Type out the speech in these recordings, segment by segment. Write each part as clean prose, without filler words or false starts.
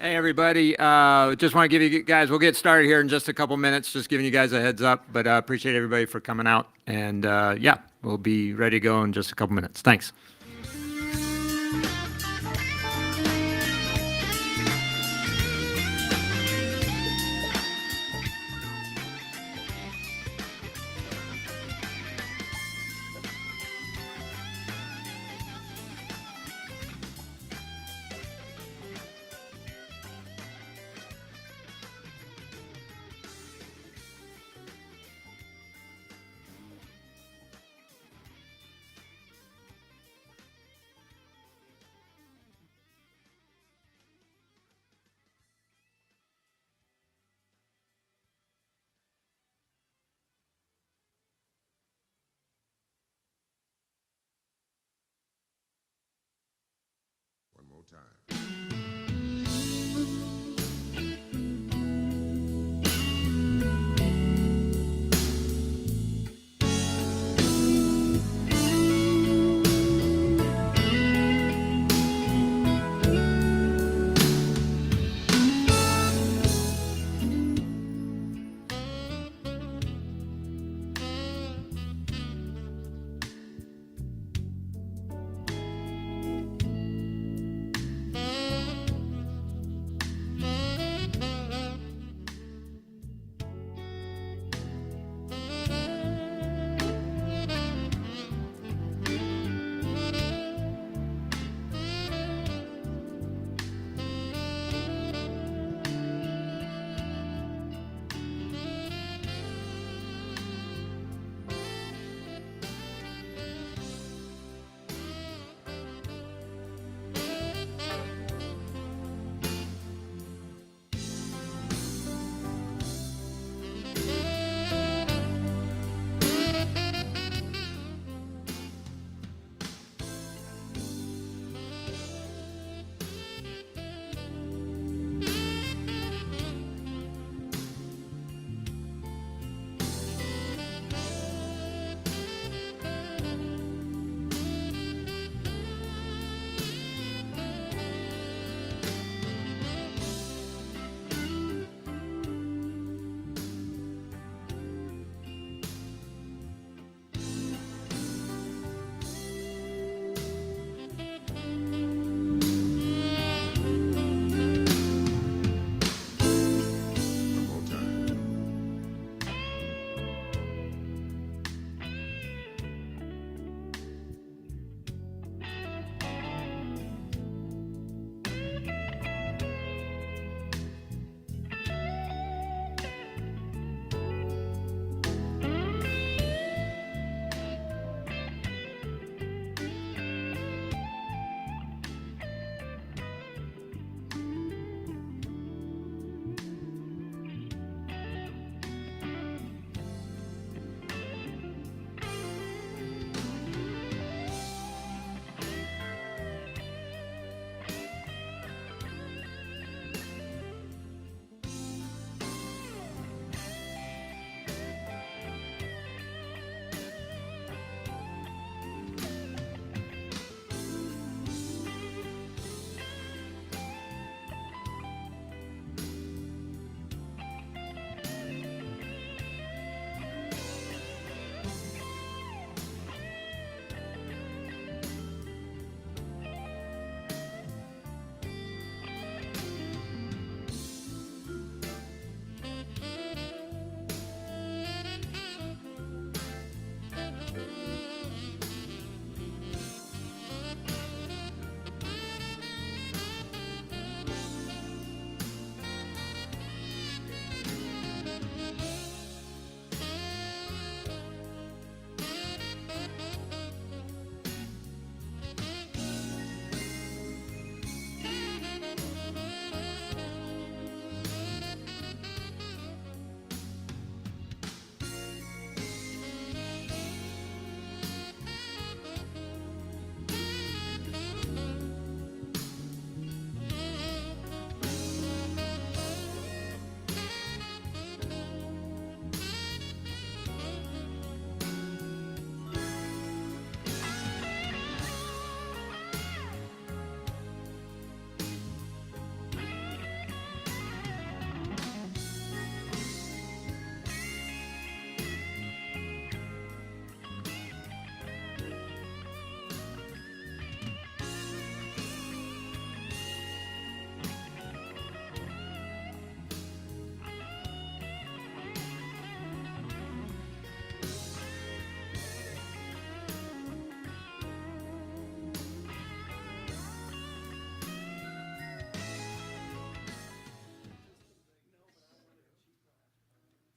Hey, everybody. Just want to give you guys, we'll get started here in just a couple minutes, just giving you guys a heads up, but appreciate everybody for coming out. And yeah, we'll be ready to go in just a couple minutes. Thanks. One more time.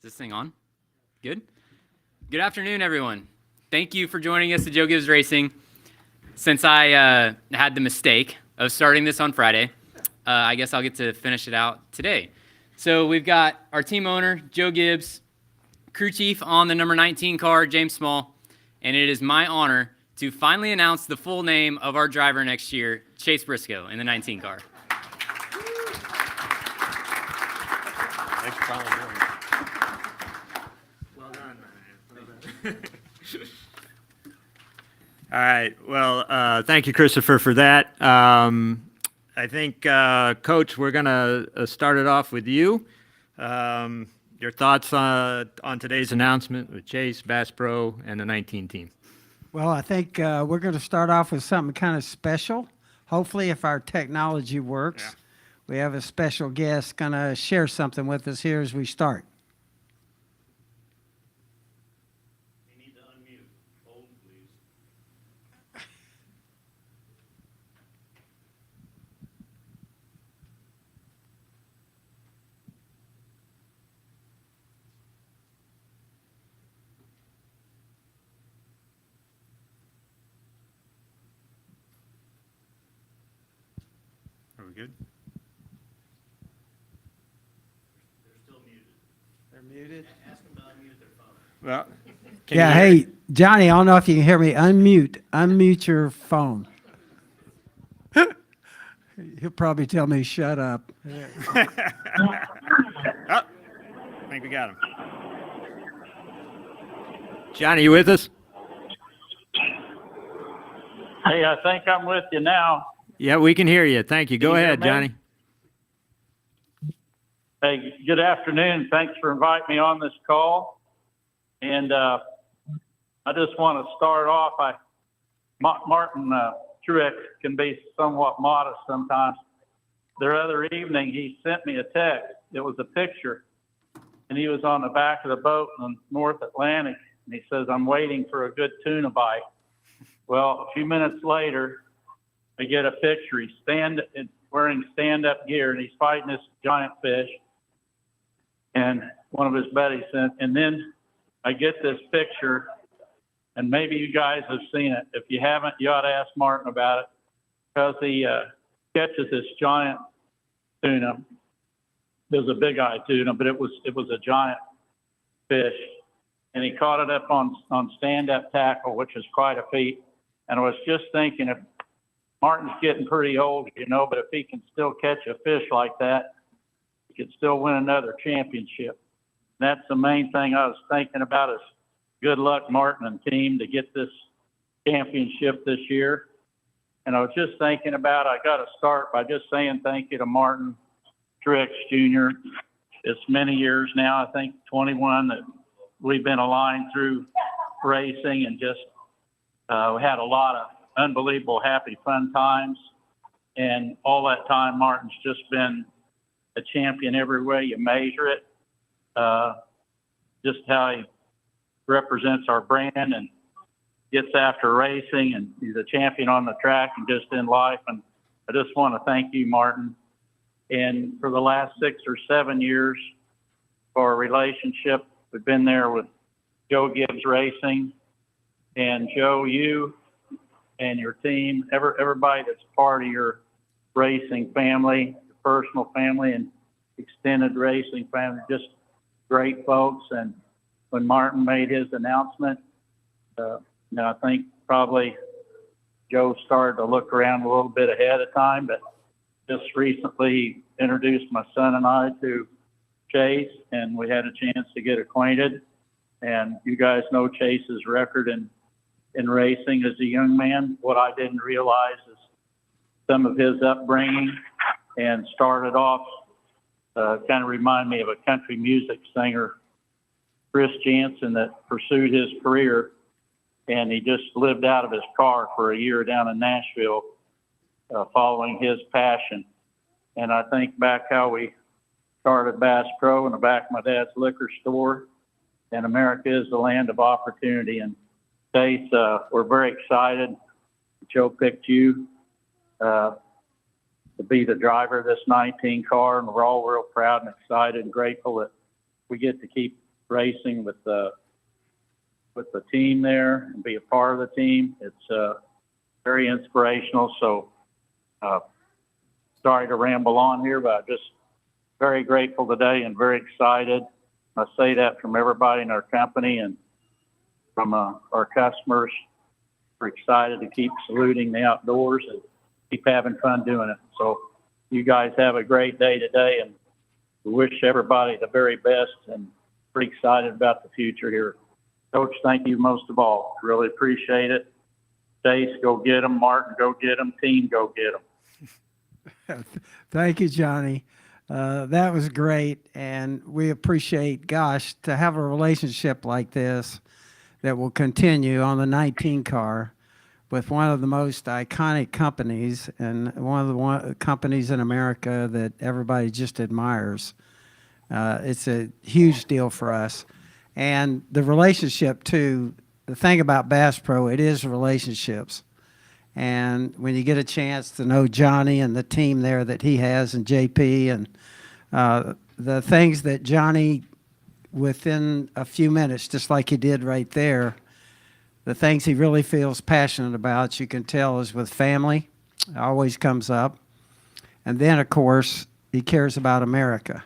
Is this thing on? Good? Good afternoon, everyone. Thank you for joining us at Joe Gibbs Racing. Since I had the mistake of starting this on Friday, I guess I'll get to finish it out today. So we've got our team owner, Joe Gibbs, crew chief on the number 19 car, James Small, and it is my honor to finally announce the full name of our driver next year, Chase Briscoe, in the 19 car. Thanks for finally doing it. Well done, man. All right. Well, thank you, Christopher, for that. I think, Coach, we're going to start it off with you. Your thoughts on today's announcement with Chase, Bass Pro, and the 19 team. Well, I think we're going to start off with something kind of special. Hopefully, if our technology works, we have a special guest going to share something with us here as we start. You need to unmute. Hold, please. Are we good? They're still muted. They're muted. Ask them to unmute their phone. Well, Yeah, hey, Johnny, I don't know if you can hear me. Unmute your phone. He'll probably tell me, shut up. Oh, I think we got him. Johnny, you with us? Hey, I think I'm with you now. Yeah, we can hear you. Thank you. Go Can you hear ahead, me? Johnny. Hey, good afternoon. Thanks for inviting me on this call. And I just want to start off. Martin Truex can be somewhat modest sometimes. The other evening, he sent me a text. It was a picture, and he was on the back of the boat in the North Atlantic, and he says, "I'm waiting for a good tuna bite." Well, a few minutes later, I get a picture. He's wearing stand-up gear, and he's fighting this giant fish. And one of his buddies sent, and then I get this picture, and maybe you guys have seen it. If you haven't, you ought to ask Martin about it, because he catches this giant tuna. It was a big-eyed tuna, but it was a giant fish, and he caught it up on stand-up tackle, which is quite a feat. And I was just thinking, if Martin's getting pretty old, but if he can still catch a fish like that, he could still win another championship. That's the main thing I was thinking about, is good luck, Martin and team, to get this championship this year. And I was just thinking about, I got to start by just saying thank you to Martin Truex Jr. It's many years now, I think 21, that we've been aligned through racing, and just we had a lot of unbelievable, happy, fun times. And all that time, Martin's just been a champion every way you measure it. Just how he represents our brand and gets after racing, and he's a champion on the track and just in life. And I just want to thank you, Martin. And for the last 6 or 7 years of our relationship, we've been there with Joe Gibbs Racing. And Joe, you and your team, everybody that's part of your racing family, your personal family and extended racing family, just great folks. And when Martin made his announcement, I think probably Joe started to look around a little bit ahead of time, but just recently introduced my son and I to Chase, and we had a chance to get acquainted. And you guys know Chase's record in racing as a young man. What I didn't realize is some of his upbringing, and started off, kind of remind me of a country music singer, Chris Jansen, that pursued his career, and he just lived out of his car for a year down in Nashville, following his passion. And I think back how we started Bass Pro in the back of my dad's liquor store, and America is the land of opportunity. And Chase, we're very excited. Joe picked you to be the driver of this 19 car, and we're all real proud and excited and grateful that we get to keep racing with the team there and be a part of the team. It's very inspirational. So sorry to ramble on here, but I'm just very grateful today and very excited. I say that from everybody in our company and from our customers. We're excited to keep saluting the outdoors and keep having fun doing it. So you guys have a great day today, and we wish everybody the very best and pretty excited about the future here. Coach, thank you most of all. Really appreciate it. Chase, go get them. Martin, go get them. Team, go get them. Thank you, Johnny. That was great, and we appreciate, gosh, to have a relationship like this that will continue on the 19 car with one of the most iconic companies and one of the companies in America that everybody just admires. It's a huge deal for us. And the relationship, too, the thing about Bass Pro, it is relationships. And when you get a chance to know Johnny and the team there that he has and JP and the things that Johnny, within a few minutes, just like he did right there, the things he really feels passionate about, you can tell, is with family. It always comes up. And then, of course, he cares about America.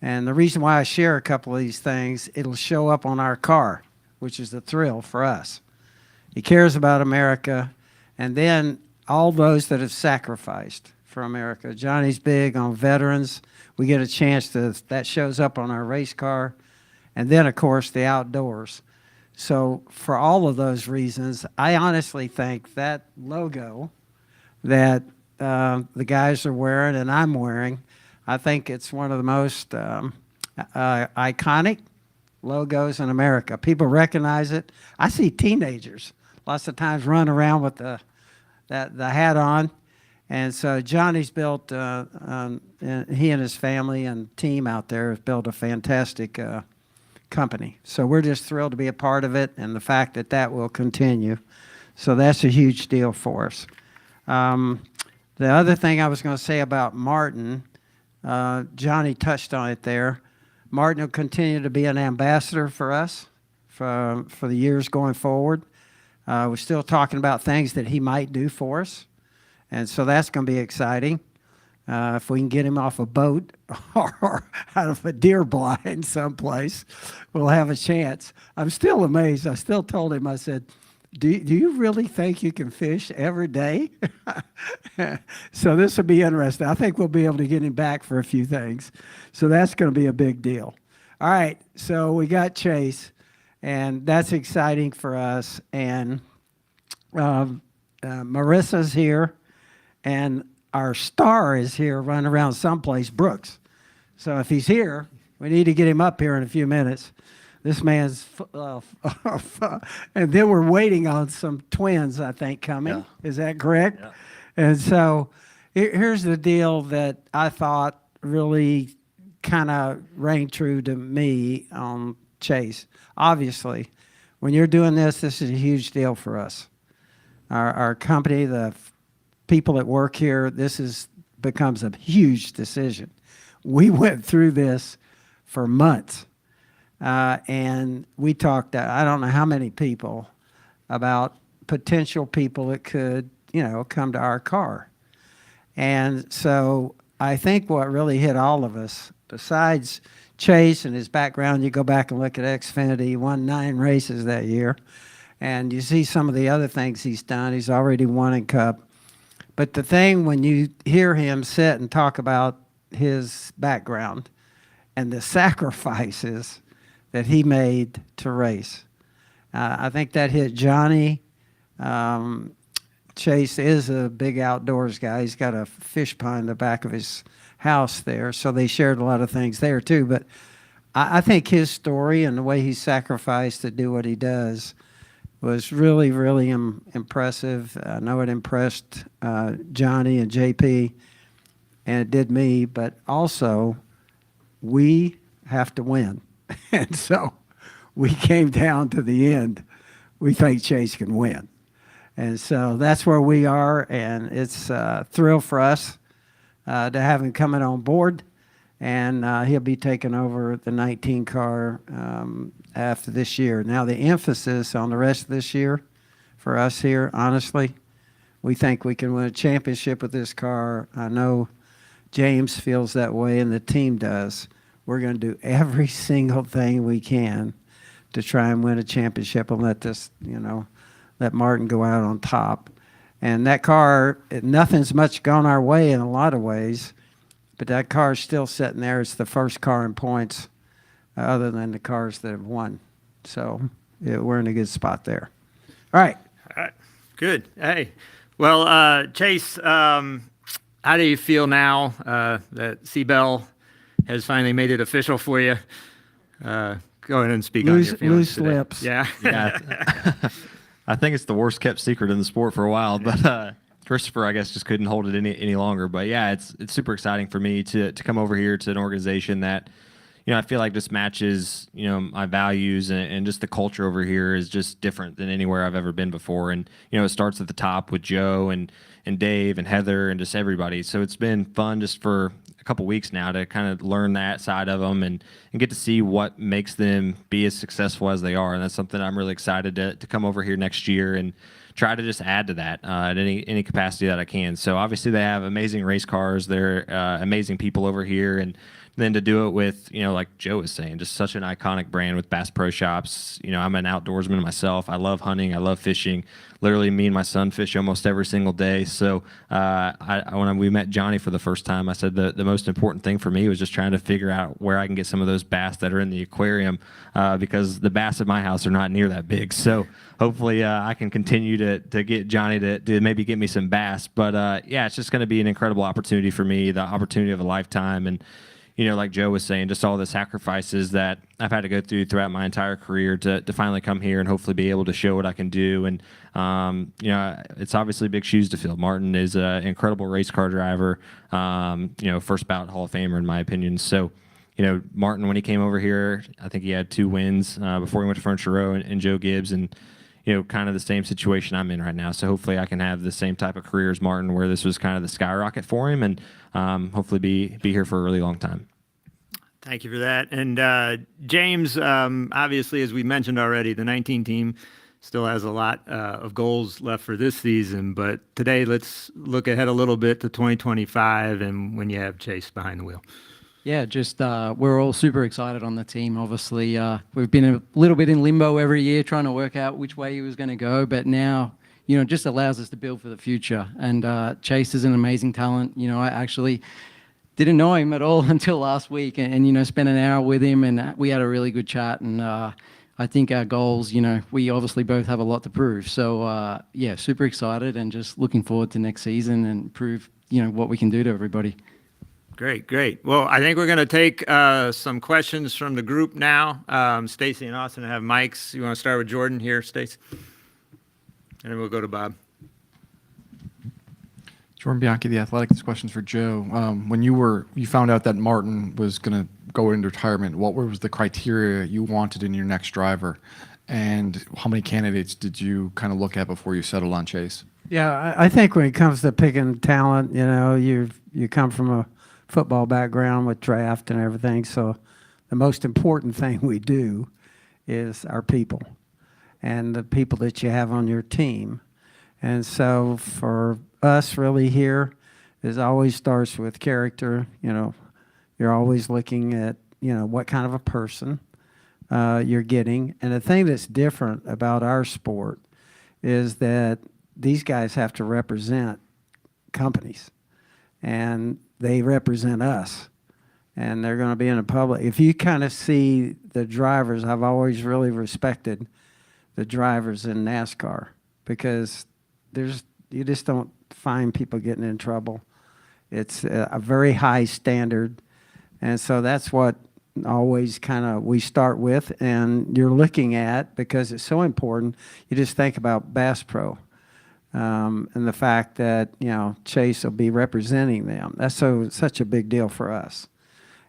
And the reason why I share a couple of these things, it'll show up on our car, which is the thrill for us. He cares about America, and then all those that have sacrificed for America. Johnny's big on veterans. We get a chance to, that shows up on our race car. And then, of course, the outdoors. So for all of those reasons, I honestly think that logo that the guys are wearing and I'm wearing, I think it's one of the most iconic logos in America. People recognize it. I see teenagers lots of times run around with the hat on. And so Johnny's built, and he and his family and team out there have built a fantastic company. So we're just thrilled to be a part of it and the fact that that will continue. So that's a huge deal for us. The other thing I was going to say about Martin, Johnny touched on it there. Martin will continue to be an ambassador for us for the years going forward. We're still talking about things that he might do for us. And so that's going to be exciting. If we can get him off a boat or out of a deer blind someplace, we'll have a chance. I'm still amazed. I still told him, I said, do you really think you can fish every day? So this will be interesting. I think we'll be able to get him back for a few things. So that's going to be a big deal. All right, so we got Chase, and that's exciting for us. And Marissa's here, and our star is here running around someplace, Brooks. So if he's here, we need to get him up here in a few minutes. This man's, and then we're waiting on some twins, I think, coming. Yeah. Is that correct? Yeah. And so here's the deal that I thought really kind of rang true to me on Chase. Obviously, when you're doing this is a huge deal for us. Our company, the people that work here, becomes a huge decision. We went through this for months. And we talked to, I don't know how many people, about potential people that could, come to our car. And so I think what really hit all of us, besides Chase and his background, you go back and look at Xfinity, he won 9 races that year. And you see some of the other things he's done. He's already won in Cup. But the thing, when you hear him sit and talk about his background and the sacrifices that he made to race. I think that hit Johnny. Chase is a big outdoors guy. He's got a fish pond in the back of his house there, so they shared a lot of things there too. But I think his story and the way he sacrificed to do what he does was really, really impressive. I know it impressed Johnny and JP, and it did me, but also we have to win. And so we came down to the end. We think Chase can win. And so that's where we are, and it's a thrill for us to have him coming on board. and he'll be taking over the 19 car after this year. Now, the emphasis on the rest of this year for us here, honestly, we think we can win a championship with this car. I know James feels that way, and the team does. We're going to do every single thing we can to try and win a championship and let Martin go out on top. And that car, nothing's much gone our way in a lot of ways, but that car is still sitting there. It's the first car in points other than the cars that have won. So we're in a good spot there. All right. All right. Good. Hey. Well, Chase, how do you feel now that C-Bell has finally made it official for you? Go ahead and speak on your feelings Loose today. lips. Yeah. Yeah. I think it's the worst kept secret in the sport for a while, but Christopher, I guess, just couldn't hold it any longer. But yeah, it's super exciting for me to come over here to an organization that, I feel like just matches, my values and just the culture over here is just different than anywhere I've ever been before. And, it starts at the top with Joe and Dave and Heather and just everybody. So it's been fun just for a couple weeks now to kind of learn that side of them and get to see what makes them be as successful as they are. And that's something I'm really excited to come over here next year and try to just add to that at any capacity that I can. So obviously they have amazing race cars. They're amazing people over here. And then to do it with, like Joe was saying, just such an iconic brand with Bass Pro Shops. I'm an outdoorsman myself. I love hunting. I love fishing. Literally, me and my son fish almost every single day. So when we met Johnny for the first time, I said the most important thing for me was just trying to figure out where I can get some of those bass that are in the aquarium because the bass at my house are not near that big. So hopefully I can continue to get Johnny to maybe get me some bass. But yeah, it's just going to be an incredible opportunity for me, the opportunity of a lifetime. And like Joe was saying, just all the sacrifices that I've had to go through throughout my entire career to finally come here and hopefully be able to show what I can do. And, it's obviously big shoes to fill. Martin is an incredible race car driver, first ballot Hall of Famer in my opinion. So, Martin, when he came over here, I think he had 2 wins before he went to Furniture Row and Joe Gibbs. And, kind of the same situation I'm in right now. So hopefully I can have the same type of career as Martin where this was kind of the skyrocket for him and hopefully be here for a really long time. Thank you for that. And James, obviously, as we mentioned already, the 19 team still has a lot of goals left for this season. But today, let's look ahead a little bit to 2025 and when you have Chase behind the wheel. Yeah, just we're all super excited on the team. Obviously, we've been a little bit in limbo every year trying to work out which way he was going to go. But now, it just allows us to build for the future. And Chase is an amazing talent. I actually didn't know him at all until last week and spent an hour with him and we had a really good chat. And I think our goals, we obviously both have a lot to prove. So, yeah, super excited and just looking forward to next season and prove, what we can do to everybody. Great. Well, I think we're going to take some questions from the group now. Stacy and Austin have mics. You want to start with Jordan here, Stacy? And then we'll go to Bob. Jordan Bianchi, The Athletic. This question's for Joe. When you found out that Martin was going to go into retirement, what was the criteria you wanted in your next driver? And how many candidates did you kind of look at before you settled on Chase? Yeah, I think when it comes to picking talent, you come from a football background with draft and everything. So the most important thing we do is our people and the people that you have on your team. And so for us really here, it always starts with character. You're always looking at, what kind of a person you're getting. And the thing that's different about our sport is that these guys have to represent companies. And they represent us, and they're going to be in the public. If you kind of see the drivers, I've always really respected the drivers in NASCAR because you just don't find people getting in trouble. It's a very high standard, and so that's what always kind of we start with, and you're looking at, because it's so important, you just think about Bass Pro. And the fact that, Chase will be representing them. That's such a big deal for us.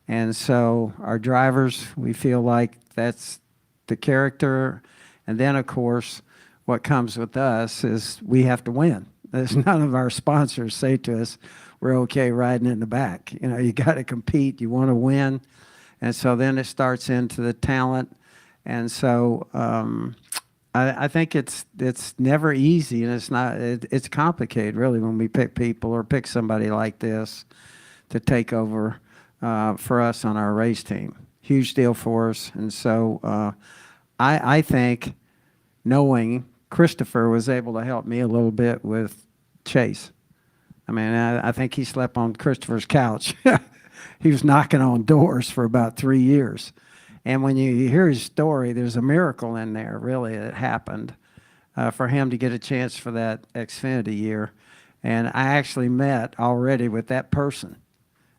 And so our drivers, we feel like that's the character. And then, of course, what comes with us is we have to win. There's none of our sponsors say to us, we're okay riding in the back. You know, you got to compete. You want to win. And so then it starts into the talent. And so I think it's never easy, and it's complicated, really, when we pick people or pick somebody like this to take over for us on our race team. Huge deal for us. And so I think knowing Christopher was able to help me a little bit with Chase. I mean, I think he slept on Christopher's couch. He was knocking on doors for about 3 years. And when you hear his story, there's a miracle in there, really, that happened for him to get a chance for that Xfinity year. And I actually met already with that person.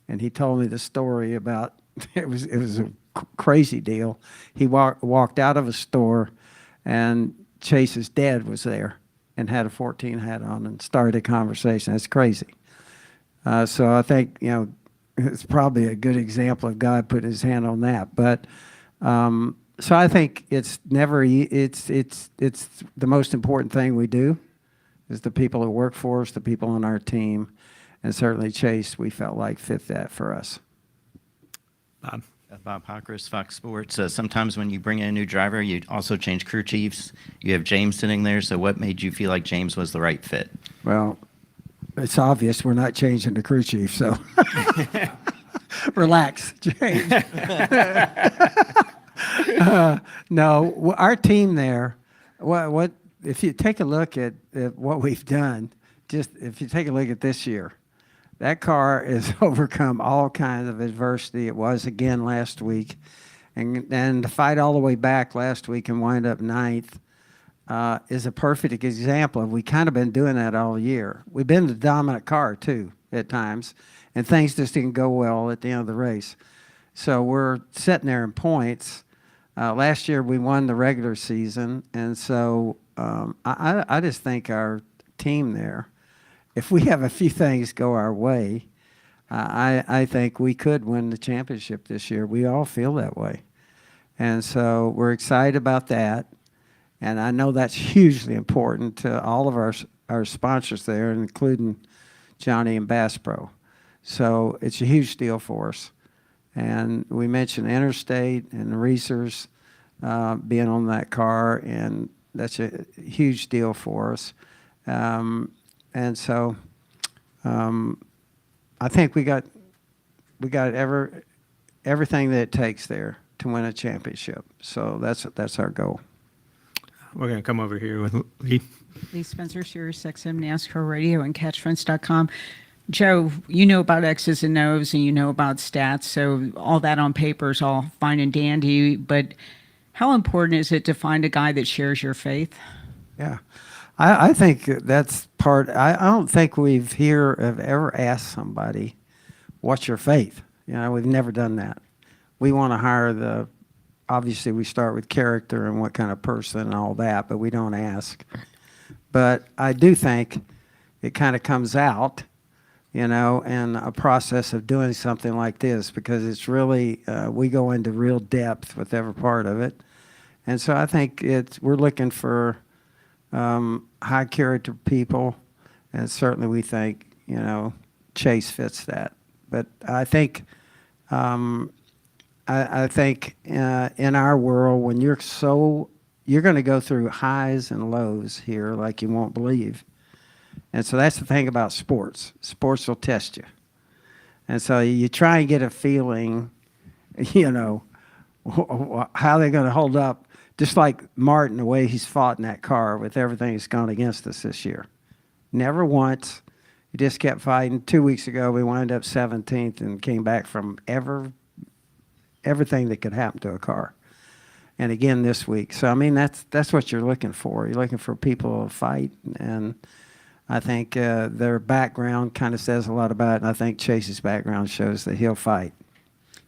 And he told me the story about, it was a crazy deal. He walked out of a store, and Chase's dad was there and had a 14 hat on and started a conversation. That's crazy. So I think, you know, it's probably a good example of God putting his hand on that. But so I think it's never, it's the most important thing we do is the people that work for us, the people on our team, and certainly Chase, we felt like fit that for us. Bob. Bob Hockris, Fox Sports. Sometimes when you bring in a new driver, you also change crew chiefs. You have James sitting there, so what made you feel like James was the right fit? Well, it's obvious we're not changing the crew chief, so relax, James. No, our team there, what if you take a look at what we've done, just if you take a look at this year, that car has overcome all kinds of adversity. It was again last week. And to fight all the way back last week and wind up ninth is a perfect example of we kind of been doing that all year. We've been the dominant car, too, at times. And things just didn't go well at the end of the race. So we're sitting there in points. Last year we won the regular season. And so I just think our team there, if we have a few things go our way, I think we could win the championship this year. We all feel that way. And so we're excited about that. And I know that's hugely important to all of our sponsors there, including Johnny and Bass Pro. So it's a huge deal for us. And we mentioned Interstate and Reesers being on that car, and that's a huge deal for us. And so I think we got everything that it takes there to win a championship. So that's our goal. We're going to come over here with Lee. Lee Spencer, Sirius XM, NASCAR Radio, and CatchFence.com. Joe, you know about X's and O's and you know about stats, so all that on paper is all fine and dandy, but how important is it to find a guy that shares your faith? Yeah. I think that's part. I don't think we've have ever asked somebody, what's your faith? You know, we've never done that. We want to hire obviously we start with character and what kind of person and all that, but we don't ask. But I do think it kind of comes out, you know, in a process of doing something like this, because it's really, we go into real depth with every part of it. And so I think we're looking for high character people, and certainly we think, you know, Chase fits that. But I think I think in our world, when you're going to go through highs and lows here like you won't believe. And so that's the thing about sports. Sports will test you. And so you try and get a feeling, you know, how they're going to hold up. Just like Martin, the way he's fought in that car with everything that's gone against us this year. Never once. He just kept fighting. 2 weeks ago, we wound up 17th and came back from everything that could happen to a car. And again this week. So, I mean, that's what you're looking for. You're looking for people to fight. And I think their background kind of says a lot about it. And I think Chase's background shows that he'll fight.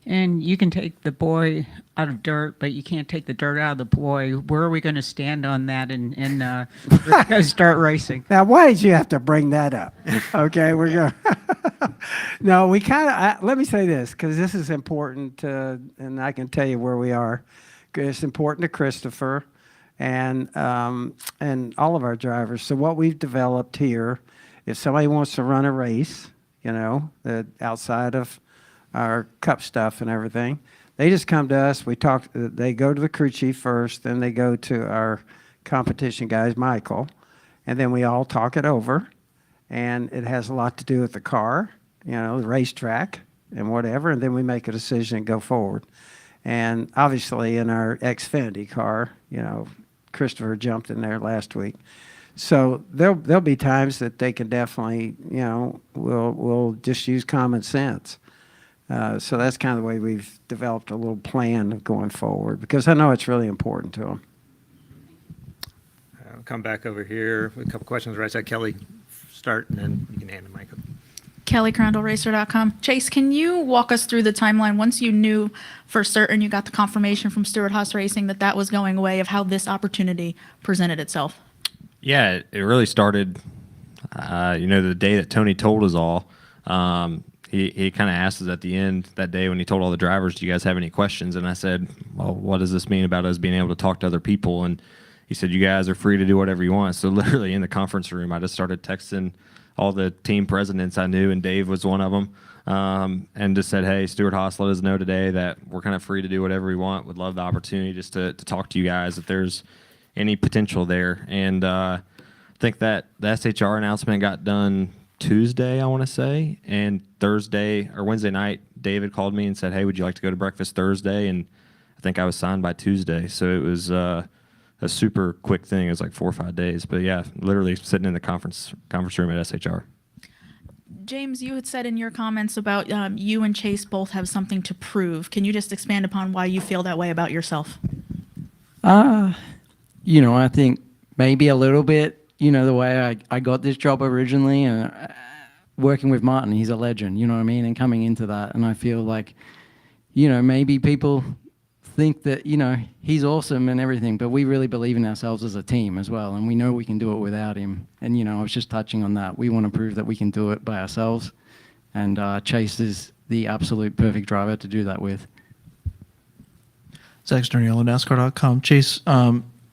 And you can take the boy out of dirt, but you can't take the dirt out of the boy. Where are we going to stand on that and start racing? Now, why did you have to bring that up? Okay, we're going. No, we kind of. Let me say this, because this is important, and I can tell you where we are. 'Cause it's important to Christopher, and all of our drivers. So what we've developed here, if somebody wants to run a race, outside of our cup stuff and everything, they just come to us. We talk. They go to the crew chief first, then they go to our competition guys, Michael, and then we all talk it over. And it has a lot to do with the car, the racetrack and whatever, and then we make a decision and go forward. And obviously in our Xfinity car, Christopher jumped in there last week. So there'll be times that they can definitely, we'll just use common sense. So that's kind of the way we've developed a little plan of going forward, because I know it's really important to them. I'll come back over here with a couple questions right side. Kelly, start, and then you can hand the mic up. Kelly CrandallRacer.com. Chase, can you walk us through the timeline once you knew for certain you got the confirmation from Stewart Haas Racing that was going away, of how this opportunity presented itself? Yeah, it really started, the day that Tony told us all. He kind of asked us at the end that day when he told all the drivers, do you guys have any questions? And I said, well, what does this mean about us being able to talk to other people? And he said, you guys are free to do whatever you want. So literally in the conference room, I just started texting all the team presidents I knew, and Dave was one of them, and just said, hey, Stewart Haas let us know today that we're kind of free to do whatever we want. Would love the opportunity just to talk to you guys if there's any potential there. And I think that the SHR announcement got done Tuesday, I want to say, and Thursday or Wednesday night, David called me and said, hey, would you like to go to breakfast Thursday? And I think I was signed by Tuesday. So it was a super quick thing. It was like 4 or 5 days. But yeah, literally sitting in the conference room at SHR. James, you had said in your comments about you and Chase both have something to prove. Can you just expand upon why you feel that way about yourself? I think maybe a little bit, the way I got this job originally, and working with Martin, he's a legend, you know what I mean? And coming into that, and I feel like, maybe people think that, he's awesome and everything, but we really believe in ourselves as a team as well, and we know we can do it without him. And, I was just touching on that. We want to prove that we can do it by ourselves, and Chase is the absolute perfect driver to do that with. Zach Sterniello, NASCAR.com. Chase,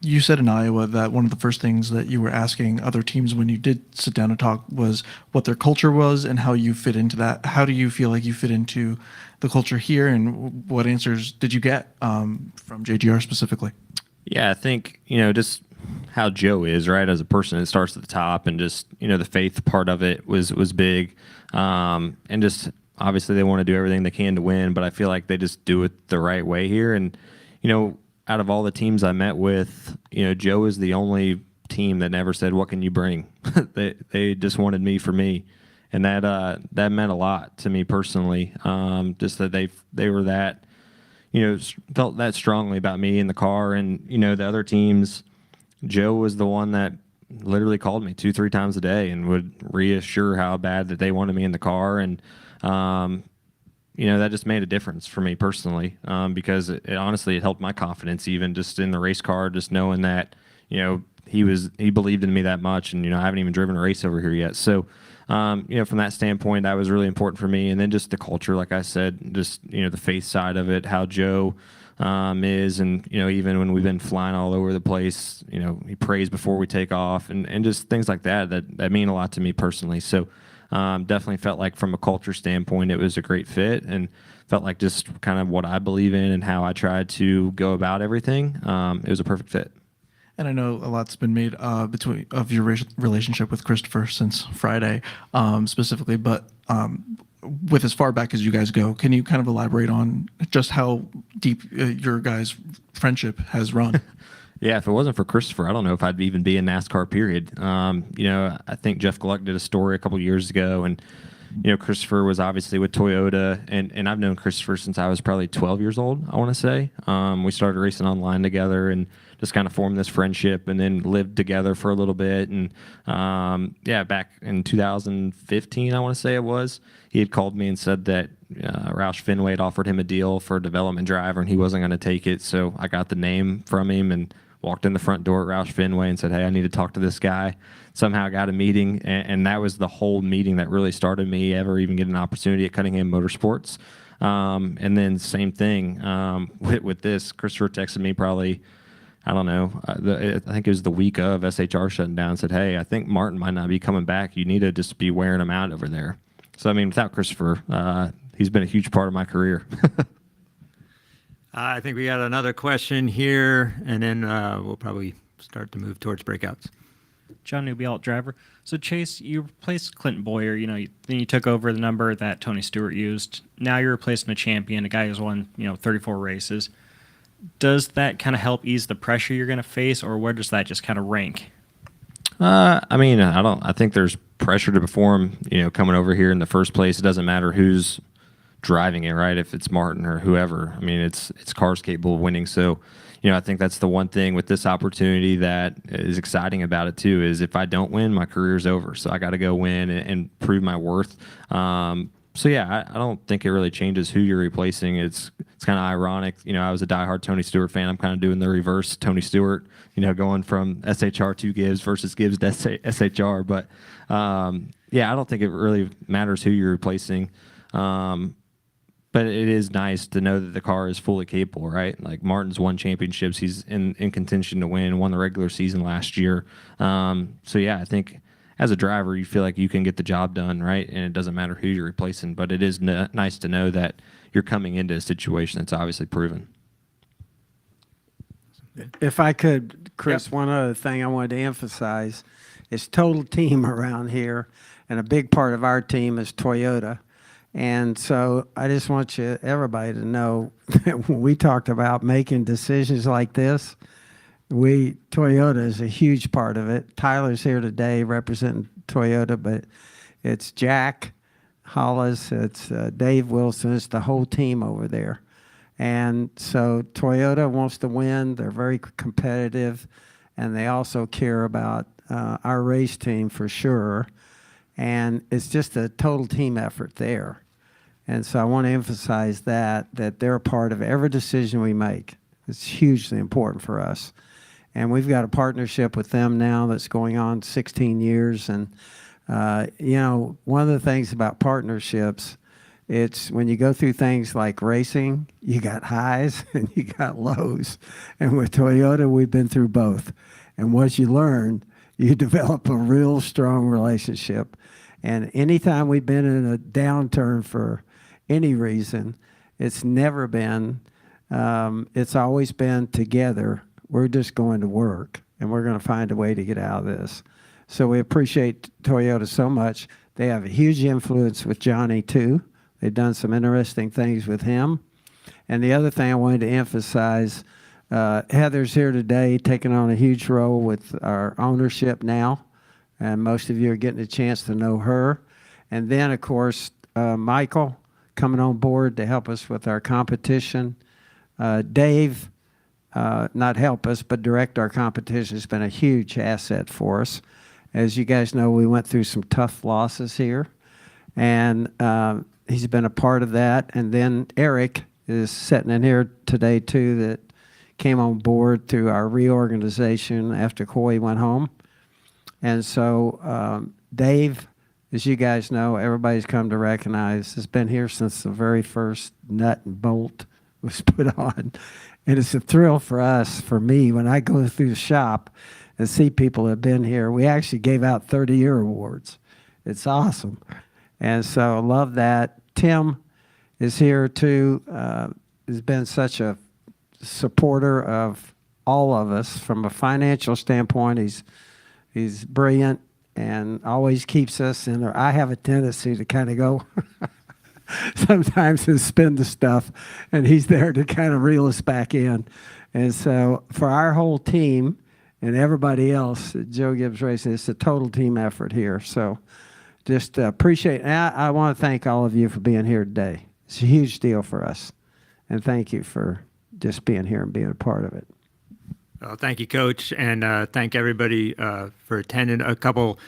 you said in Iowa that one of the first things that you were asking other teams when you did sit down and talk was what their culture was and how you fit into that. How do you feel like you fit into the culture here, and what answers did you get from JGR specifically? Yeah, I think, just how Joe is, right, as a person. It starts at the top, and just, the faith part of it was big. And just obviously they want to do everything they can to win, but I feel like they just do it the right way here. And, out of all the teams I met with, Joe is the only team that never said, what can you bring? They just wanted me for me. And that meant a lot to me personally. Just that they were that, felt that strongly about me in the car. And, the other teams, Joe was the one that literally called me 2-3 times a day and would reassure how bad that they wanted me in the car. And, that just made a difference for me personally, because it honestly, it helped my confidence even just in the race car, just knowing that, he believed in me that much. And, I haven't even driven a race over here yet. So, from that standpoint, that was really important for me. And then just the culture, like I said, just, the faith side of it, how Joe is. And, even when we've been flying all over the place, he prays before we take off, and just things like that mean a lot to me personally. So definitely felt like from a culture standpoint, it was a great fit, and felt like just kind of what I believe in and how I try to go about everything. It was a perfect fit. And I know a lot's been made of your relationship with Christopher since Friday, specifically, but with as far back as you guys go, can you kind of elaborate on just how deep your guys' friendship has run? Yeah, if it wasn't for Christopher, I don't know if I'd even be in NASCAR, period. I think Jeff Gluck did a story a couple years ago, and, Christopher was obviously with Toyota, and I've known Christopher since I was probably 12 years old, I want to say. We started racing online together and just kind of formed this friendship, and then lived together for a little bit. And, back in 2015, I want to say it was, he had called me and said that Roush Fenway had offered him a deal for a development driver, and he wasn't going to take it. So I got the name from him and walked in the front door at Roush Fenway and said, hey, I need to talk to this guy. Somehow got a meeting, and that was the whole meeting that really started me ever even getting an opportunity at Cunningham Motorsports. And then same thing with this. Christopher texted me probably I don't know. I think it was the week of SHR shutting down. Said, "Hey, I think Martin might not be coming back. You need to just be wearing him out over there." So I mean, without Christopher, he's been a huge part of my career. I think we got another question here, and then we'll probably start to move towards breakouts. John Newby, alt driver. So Chase, you replaced Clinton Boyer. Then you took over the number that Tony Stewart used. Now you're replacing a champion, a guy who's won 34 races. Does that kind of help ease the pressure you're going to face, or where does that just kind of rank? I mean, I think there's pressure to perform. Coming over here in the first place, it doesn't matter who's driving it, right? If it's Martin or whoever, I mean, it's cars capable of winning. So, I think that's the one thing with this opportunity that is exciting about it too. Is if I don't win, my career's over. So I got to go win and prove my worth. So yeah, I don't think it really changes who you're replacing. It's kind of ironic. I was a diehard Tony Stewart fan. I'm kind of doing the reverse Tony Stewart, going from SHR to Gibbs versus Gibbs to SHR. But yeah, I don't think it really matters who you're replacing. But it is nice to know that the car is fully capable, right? Like Martin's won championships. He's in contention to win, won the regular season last year. So yeah, I think as a driver, you feel like you can get the job done, right? And it doesn't matter who you're replacing, but it is nice to know that you're coming into a situation that's obviously proven. If I could, Chris, one other thing I wanted to emphasize is total team around here, and a big part of our team is Toyota. And so I just want everybody to know that when we talked about making decisions like this, Toyota is a huge part of it. Tyler's here today representing Toyota, but it's Jack Hollis, it's Dave Wilson, it's the whole team over there. And so Toyota wants to win. They're very competitive, and they also care about our race team for sure. And it's just a total team effort there. And so I want to emphasize that they're a part of every decision we make. It's hugely important for us. And we've got a partnership with them now that's going on 16 years. And, one of the things about partnerships, it's when you go through things like racing, you got highs and you got lows. And with Toyota, we've been through both. And what you learn, you develop a real strong relationship. And anytime we've been in a downturn for any reason, it's never been, it's always been together. We're just going to work, and we're going to find a way to get out of this. So we appreciate Toyota so much. They have a huge influence with Johnny, too. They've done some interesting things with him. And the other thing I wanted to emphasize, Heather's here today taking on a huge role with our ownership now. And most of you are getting a chance to know her. And then, of course, Michael coming on board to help us with our competition. Dave, not help us, but direct our competition, has been a huge asset for us. As you guys know, we went through some tough losses here. And he's been a part of that. And then Eric is sitting in here today, too, that came on board through our reorganization after Coy went home. And so Dave, as you guys know, everybody's come to recognize, has been here since the very first nut and bolt was put on. And it's a thrill for us, for me, when I go through the shop and see people that have been here. We actually gave out 30-year awards. It's awesome. And so I love that. Tim is here too, has been such a supporter of all of us from a financial standpoint. He's brilliant and always keeps us in there. I have a tendency to kind of go sometimes and spend the stuff, and he's there to kind of reel us back in. And so for our whole team and everybody else at Joe Gibbs Racing, it's a total team effort here. So just appreciate it. And I want to thank all of you for being here today. It's a huge deal for us. And thank you for just being here and being a part of it. Well, thank you, Coach, and thank everybody for attending. A couple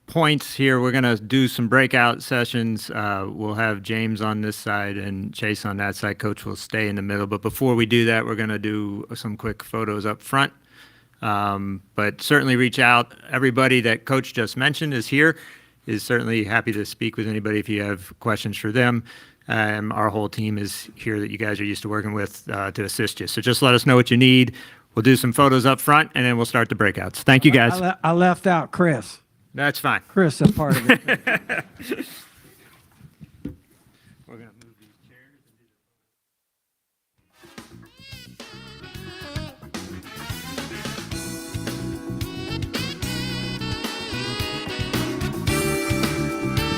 points here. We're going to do some breakout sessions. We'll have James on this side and Chase on that side. Coach will stay in the middle. But before we do that, we're going to do some quick photos up front. But certainly reach out. Everybody that Coach just mentioned is here, is certainly happy to speak with anybody if you have questions for them. Our whole team is here that you guys are used to working with to assist you. So just let us know what you need. We'll do some photos up front, and then we'll start the breakouts. Thank you, guys. I left out Chris. That's fine. Chris is part of it.